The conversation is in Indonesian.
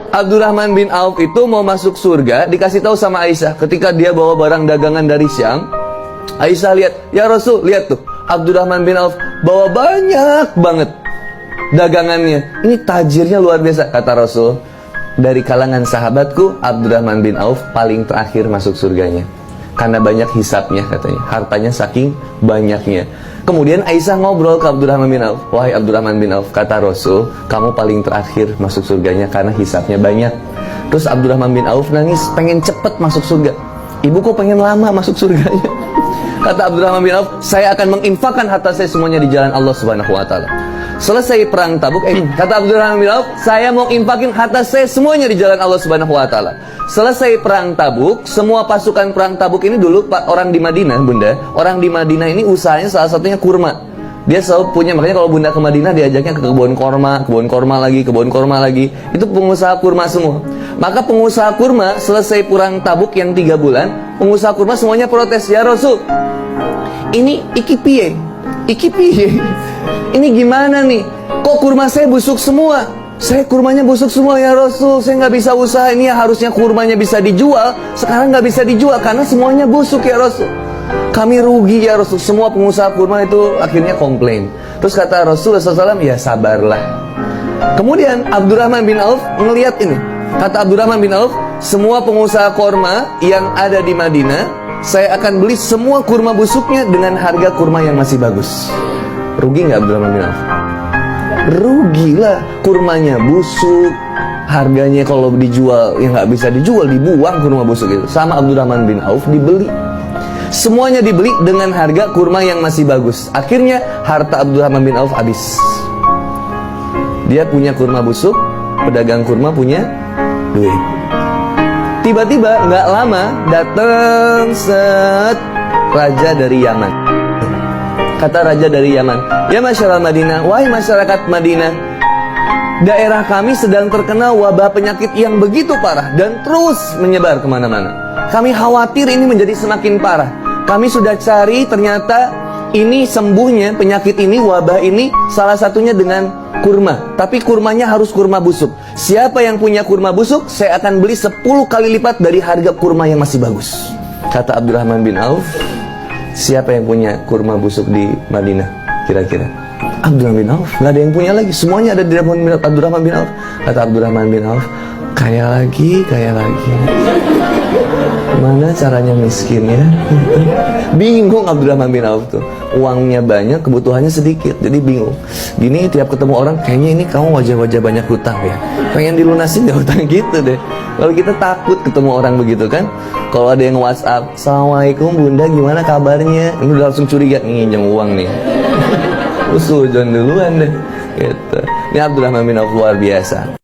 Abdurrahman bin Auf itu mau masuk surga, dikasih tahu sama Aisyah ketika dia bawa barang dagangan dari Syam. Aisyah lihat, ya Rasul, lihat tuh, Abdurrahman bin Auf bawa banyak banget dagangannya. Ini tajirnya luar biasa. Kata Rasul, dari kalangan sahabatku, Abdurrahman bin Auf paling terakhir masuk surganya, karena banyak hisapnya katanya, hartanya saking banyaknya. Kemudian Aisyah ngobrol ke Abdurrahman bin Auf, wahai Abdurrahman bin Auf, kata Rasul, kamu paling terakhir masuk surganya karena hisapnya banyak. Terus Abdurrahman bin Auf nangis, pengen cepet masuk surga. Ibu kok pengen lama masuk surganya? Kata Abdurrahman bin Auf, saya akan menginfakkan harta saya semuanya di jalan Allah Subhanahu wa Ta'ala. Selesai perang Tabuk, kata Abdurrahman bin Auf, saya mau infakin harta saya semuanya di jalan Allah Subhanahu wa Ta'ala. Selesai perang Tabuk, semua pasukan perang Tabuk ini dulu orang di Madinah, Bunda, orang di Madinah ini usahanya salah satunya kurma. Dia selalu punya, makanya kalau Bunda ke Madinah diajaknya ke kebun korma lagi. Itu pengusaha kurma semua. Maka pengusaha kurma selesai perang Tabuk yang 3 bulan, pengusaha kurma semuanya protes, ya Rasul, ini iki piye? Ini gimana nih? Kok kurma saya busuk semua? Saya kurmanya busuk semua ya Rasul. Saya nggak bisa usaha ini, ya harusnya kurmanya bisa dijual. Sekarang nggak bisa dijual karena semuanya busuk ya Rasul. Kami rugi ya Rasul. Semua pengusaha kurma itu akhirnya komplain. Terus kata Rasulullah SAW, ya sabarlah. Kemudian Abdurrahman bin Auf ngelihat ini. Kata Abdurrahman bin Auf, semua pengusaha kurma yang ada di Madinah, saya akan beli semua kurma busuknya dengan harga kurma yang masih bagus. Rugi nggak Abdurrahman bin Auf? Rugilah, kurmanya busuk, harganya kalau dijual ya nggak bisa dijual, dibuang kurma busuk itu. Sama Abdurrahman bin Auf dibeli, semuanya dibeli dengan harga kurma yang masih bagus. Akhirnya harta Abdurrahman bin Auf habis. Dia punya kurma busuk, pedagang kurma punya duit. Tiba-tiba nggak lama datang raja dari Yaman. Kata raja dari Yaman, ya masyarakat Madinah, wahai masyarakat Madinah, daerah kami sedang terkena wabah penyakit yang begitu parah dan terus menyebar kemana-mana. Kami khawatir ini menjadi semakin parah. Kami sudah cari, ternyata ini sembuhnya penyakit ini, wabah ini salah satunya dengan kurma. Tapi kurmanya harus kurma busuk. Siapa yang punya kurma busuk, saya akan beli 10 kali lipat dari harga kurma yang masih bagus. Kata Abdurrahman bin Auf, siapa yang punya kurma busuk di Madinah kira-kira? Abdurrahman bin Auf. Gak ada yang punya lagi, semuanya ada di Abdurrahman bin Auf. Kata Abdurrahman bin Auf, kaya lagi. Mana caranya miskin ya? Bingung Abdurrahman bin Auf tuh. Uangnya banyak, kebutuhannya sedikit, jadi bingung. Gini tiap ketemu orang, kayaknya ini kamu wajah-wajah banyak hutang ya. Pengen dilunasin ya hutang gitu deh. Kalau kita takut ketemu orang begitu kan. Kalau ada yang WhatsApp, Assalamualaikum Bunda, gimana kabarnya? Ini udah langsung curiga, nginjem uang nih. Usujon duluan deh. Gitu. Ini Abdurrahman bin Auf luar biasa.